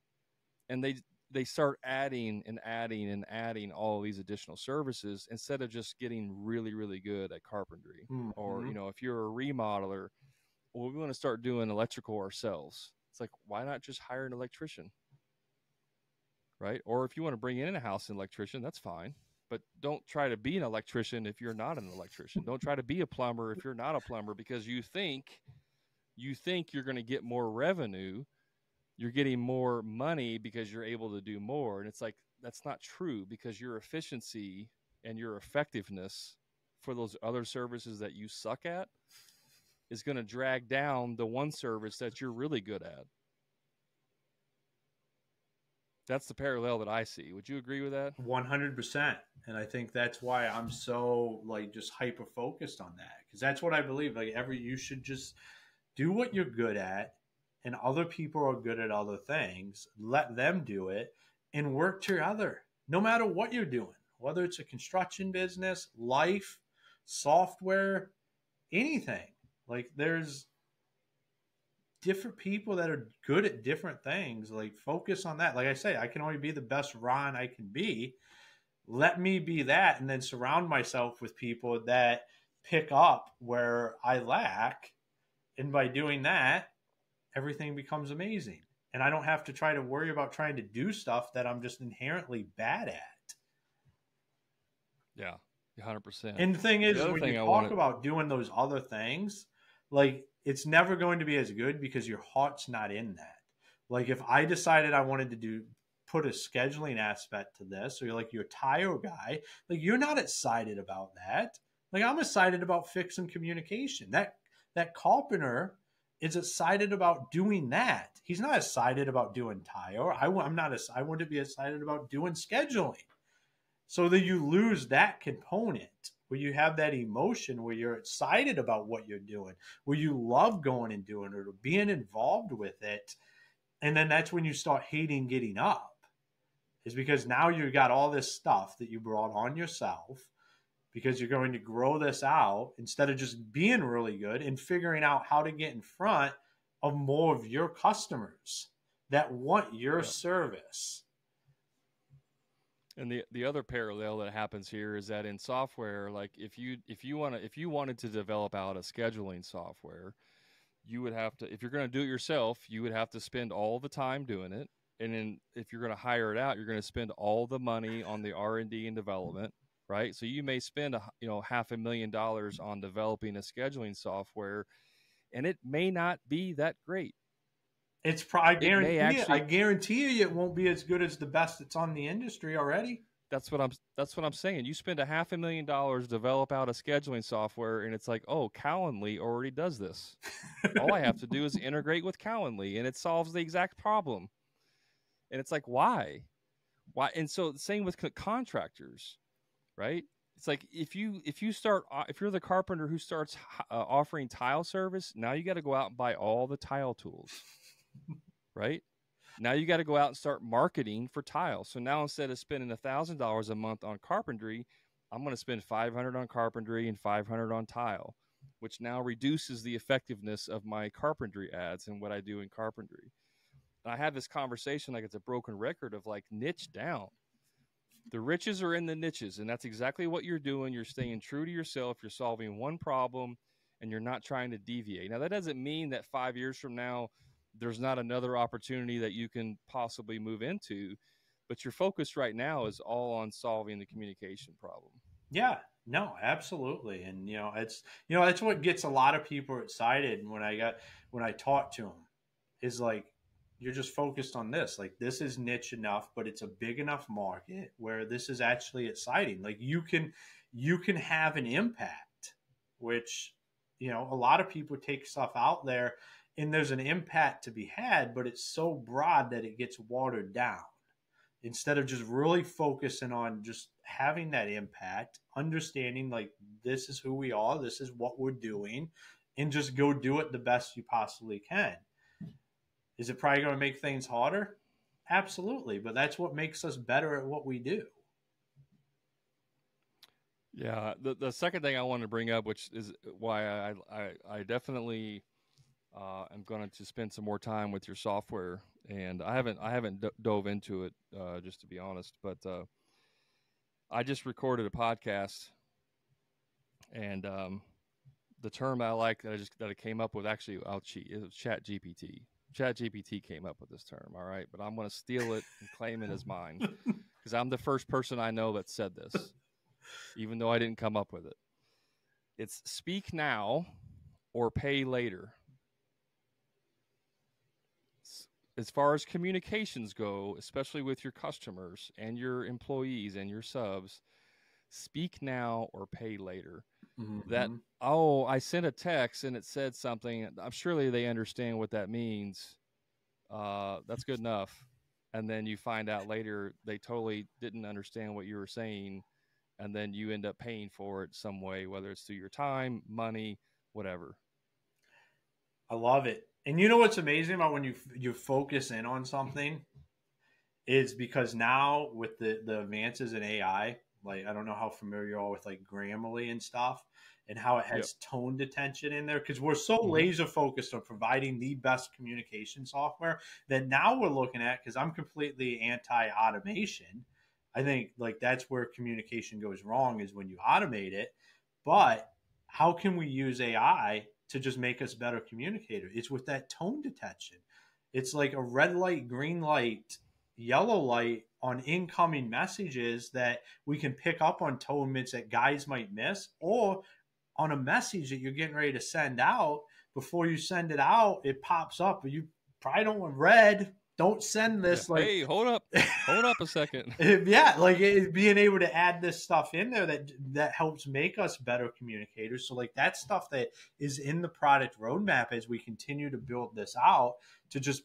And they start adding and adding and adding all of these additional services instead of just getting really, really good at carpentry. Mm-hmm. Or, if you're a remodeler, well, we want to start doing electrical ourselves. It's like, why not just hire an electrician? right? Or if you want to bring in a house electrician, that's fine. But don't try to be an electrician if you're not an electrician. Don't try to be a plumber if you're not a plumber, because you think you're going to get more revenue, you're getting more money because you're able to do more. And it's like, that's not true, because your efficiency and your effectiveness for those other services that you suck at is going to drag down the one service that you're really good at. That's the parallel that I see. Would you agree with that? 100%. And I think that's why I'm so like just hyper focused on that, because that's what I believe. Like you should just do what you're good at, and other people are good at other things. Let them do it and work together, no matter what you're doing, whether it's a construction business, life, software, anything. Like there's different people that are good at different things. Like focus on that. Like I say, I can only be the best Ron I can be. Let me be that, and then surround myself with people that pick up where I lack. And by doing that, everything becomes amazing. And I don't have to try to worry about trying to do stuff that I'm just inherently bad at. Yeah, 100%. And the thing is, when you talk about doing those other things, like it's never going to be as good because your heart's not in that. Like if I decided I wanted to put a scheduling aspect to this, or you're a tire guy, like you're not excited about that. Like I'm excited about fixing communication. That carpenter is excited about doing that. He's not excited about doing tire. I want to be excited about doing scheduling. So that you lose that component where you have that emotion, where you're excited about what you're doing, where you love going and doing it or being involved with it. And then that's when you start hating getting up, is because now you've got all this stuff that you brought on yourself, because you're going to grow this out instead of just being really good and figuring out how to get in front of more of your customers that want your service. And the other parallel that happens here is that in software, like if you wanted to develop out a scheduling software, you would have to, if you're going to do it yourself, you would have to spend all the time doing it. And then if you're going to hire it out, you're going to spend all the money on the R&D and development, right? So you may spend $500,000 on developing a scheduling software, and it may not be that great. I guarantee you it won't be as good as the best that's on the industry already. That's what I'm saying. You spend $500,000 develop out a scheduling software, and it's like, oh, Calendly already does this. All I have to do is integrate with Calendly, and it solves the exact problem. And it's like, why? And so same with contractors, right? It's like if you're the carpenter who starts offering tile service, now you got to go out and buy all the tile tools. Right? Now you got to go out and start marketing for tile. So now instead of spending $1,000 a month on carpentry, I'm going to spend $500 on carpentry and $500 on tile, which now reduces the effectiveness of my carpentry ads and what I do in carpentry. And I have this conversation like it's a broken record of like niche down. The riches are in the niches, and that's exactly what you're doing. You're staying true to yourself. You're solving one problem, and you're not trying to deviate. Now, that doesn't mean that 5 years from now, there's not another opportunity that you can possibly move into, but your focus right now is all on solving the communication problem. Yeah, no, absolutely. And, that's what gets a lot of people excited when I talk to them, is like, you're just focused on this. Like, this is niche enough, but it's a big enough market where this is actually exciting. Like you can have an impact, which, a lot of people take stuff out there and there's an impact to be had, but it's so broad that it gets watered down. Instead of just really focusing on just having that impact, understanding like this is who we are, this is what we're doing, and just go do it the best you possibly can. Is it probably going to make things harder? Absolutely, but that's what makes us better at what we do. Yeah, the second thing I wanted to bring up, which is why I definitely I'm going to spend some more time with your software, and I haven't dove into it just to be honest, but I just recorded a podcast, and the term I like that I came up with, actually, I'll cheat. It was Chat GPT, ChatGPT came up with this term, all right, but I'm going to steal it and claim it as mine because I'm the first person I know that said this, even though I didn't come up with it. It's speak now or pay later. As far as communications go, especially with your customers and your employees and your subs, speak now or pay later. That, oh, I sent a text and it said something. I'm surely they understand what that means. That's good enough. And then you find out later they totally didn't understand what you were saying. And then you end up paying for it some way, whether it's through your time, money, whatever. I love it. And you know what's amazing about when you focus in on something is because now with the advances in AI, like I don't know how familiar you are with like Grammarly and stuff and how it has tone detention in there because we're so laser focused on providing the best communication software that now we're looking at, because I'm completely anti-automation. I think like that's where communication goes wrong is when you automate it. But how can we use AI to just make us better communicators? It's with that tone detention. It's like a red light, green light, yellow light on incoming messages that we can pick up on tone mids that guys might miss, or on a message that you're getting ready to send out. Before you send it out, it pops up. You probably don't want red. Don't send this. Yeah. Like, hey, hold up a second. Yeah, like being able to add this stuff in there that helps make us better communicators. So like that stuff that is in the product roadmap as we continue to build this out, to just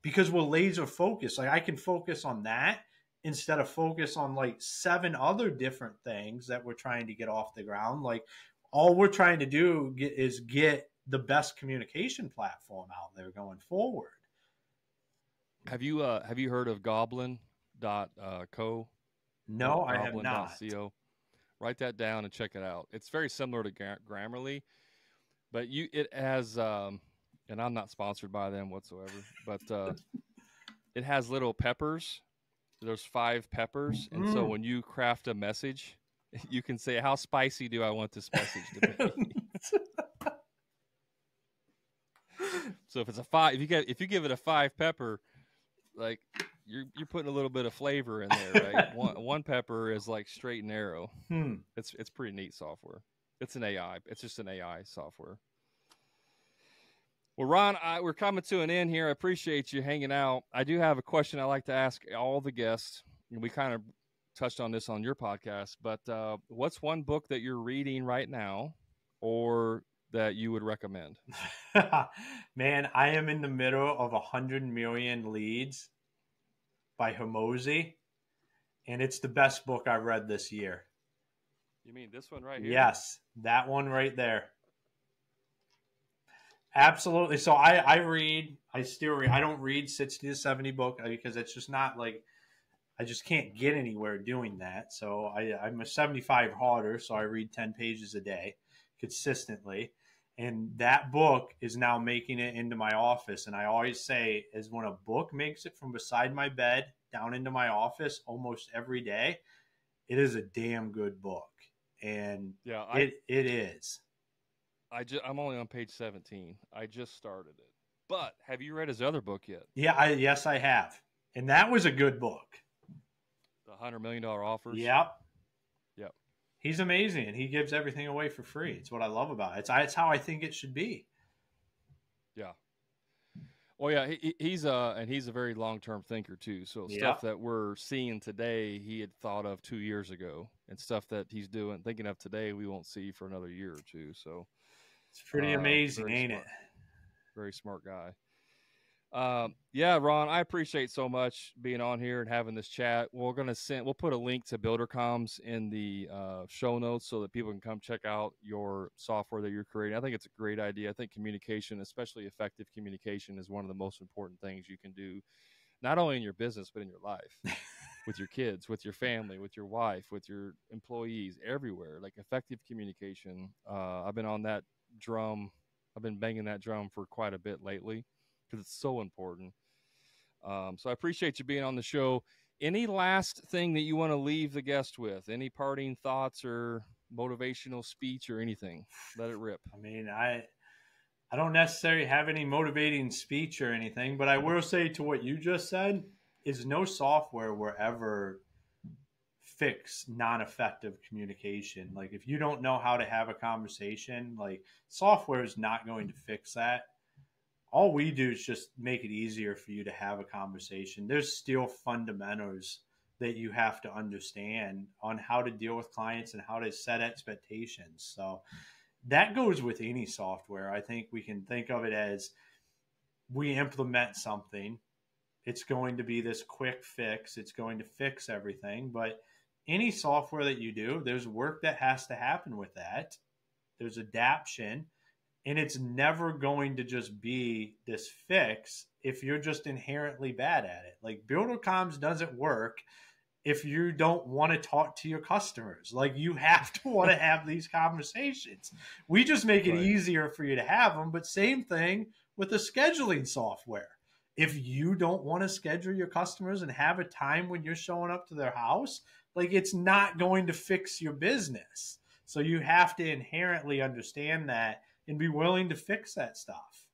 because we're laser focused. Like I can focus on that instead of focus on like 7 other different things that we're trying to get off the ground. Like all we're trying to do is get the best communication platform out there going forward. Have you heard of Goblin.co? No, I have not. Goblin.co. Write that down and check it out. It's very similar to Grammarly, but it has and I'm not sponsored by them whatsoever, but it has little peppers. There's 5 peppers, and so when you craft a message, you can say, "How spicy do I want this message to be?" So if it's a 5, if you give it a 5 pepper, like you're putting a little bit of flavor in there, right? One pepper is like straight and narrow. It's pretty neat software. It's an AI. It's just an AI software. Well, Ron, we're coming to an end here. I appreciate you hanging out. I do have a question I like to ask all the guests, and we kind of touched on this on your podcast, but what's one book that you're reading right now or that you would recommend? Man, I am in the middle of 100 Million Leads by Hormozi, and it's the best book I've read this year. You mean this one right here? Yes, that one right there. Absolutely. So I still read. I don't read 60 to 70 books because it's just not like, I just can't get anywhere doing that. So I'm a 75 harder, so I read 10 pages a day consistently. And that book is now making it into my office. And I always say is when a book makes it from beside my bed down into my office almost every day, it is a damn good book. And yeah, it is. I'm only on page 17. I just started it. But have you read his other book yet? Yeah, yes, I have. And that was a good book. The $100 Million Offers? Yep. He's amazing, and he gives everything away for free. It's what I love about it. It's how I think it should be. Yeah. Well, yeah, he's a very long-term thinker too. So stuff that we're seeing today, he had thought of 2 years ago, and stuff that he's thinking of today, we won't see for another year or two. So it's pretty amazing, ain't smart. it? Very smart guy. Yeah, Ron, I appreciate so much being on here and having this chat. We'll put a link to Buildercomms in the show notes so that people can come check out your software that you're creating. I think it's a great idea. I think communication, especially effective communication, is one of the most important things you can do, not only in your business, but in your life, with your kids, with your family, with your wife, with your employees, everywhere. Like effective communication. I've been on that drum. I've been banging that drum for quite a bit lately, because it's so important. So I appreciate you being on the show. Any last thing that you want to leave the guest with? Any parting thoughts or motivational speech or anything? Let it rip. I mean, I don't necessarily have any motivating speech or anything, but I will say to what you just said is no software will ever fix non-effective communication. Like if you don't know how to have a conversation, like software is not going to fix that. All we do is just make it easier for you to have a conversation. There's still fundamentals that you have to understand on how to deal with clients and how to set expectations. So that goes with any software. I think we can think of it as we implement something. It's going to be this quick fix. It's going to fix everything. But any software that you do, there's work that has to happen with that. There's adaptation. And it's never going to just be this fix if you're just inherently bad at it. Like Buildercomms doesn't work if you don't want to talk to your customers. Like you have to want to have these conversations. We just make it easier for you to have them. But same thing with the scheduling software. If you don't want to schedule your customers and have a time when you're showing up to their house, like it's not going to fix your business. So you have to inherently understand that and be willing to fix that stuff.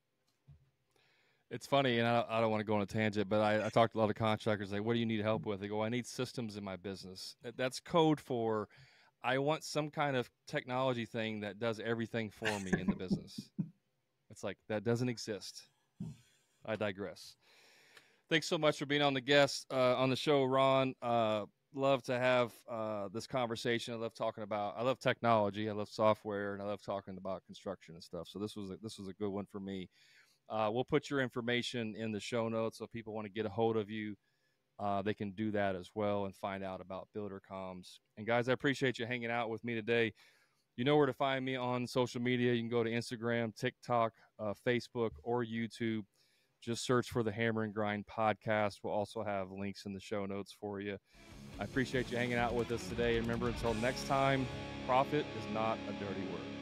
It's funny, and I don't want to go on a tangent, but I talked to a lot of contractors. Like, what do you need help with? They go, I need systems in my business. That's code for I want some kind of technology thing that does everything for me in the business. It's like, that doesn't exist. I digress. Thanks so much for being on the show, Ron. Love to have this conversation. I love technology. I love software, and I love talking about construction and stuff. So this was a good one for me. We'll put your information in the show notes. So if people want to get a hold of you, they can do that as well and find out about Buildercomms. And guys, I appreciate you hanging out with me today. You know where to find me on social media. You can go to Instagram, TikTok, Facebook, or YouTube. Just search for the Hammer and Grind podcast. We'll also have links in the show notes for you. I appreciate you hanging out with us today. And remember, until next time, profit is not a dirty word.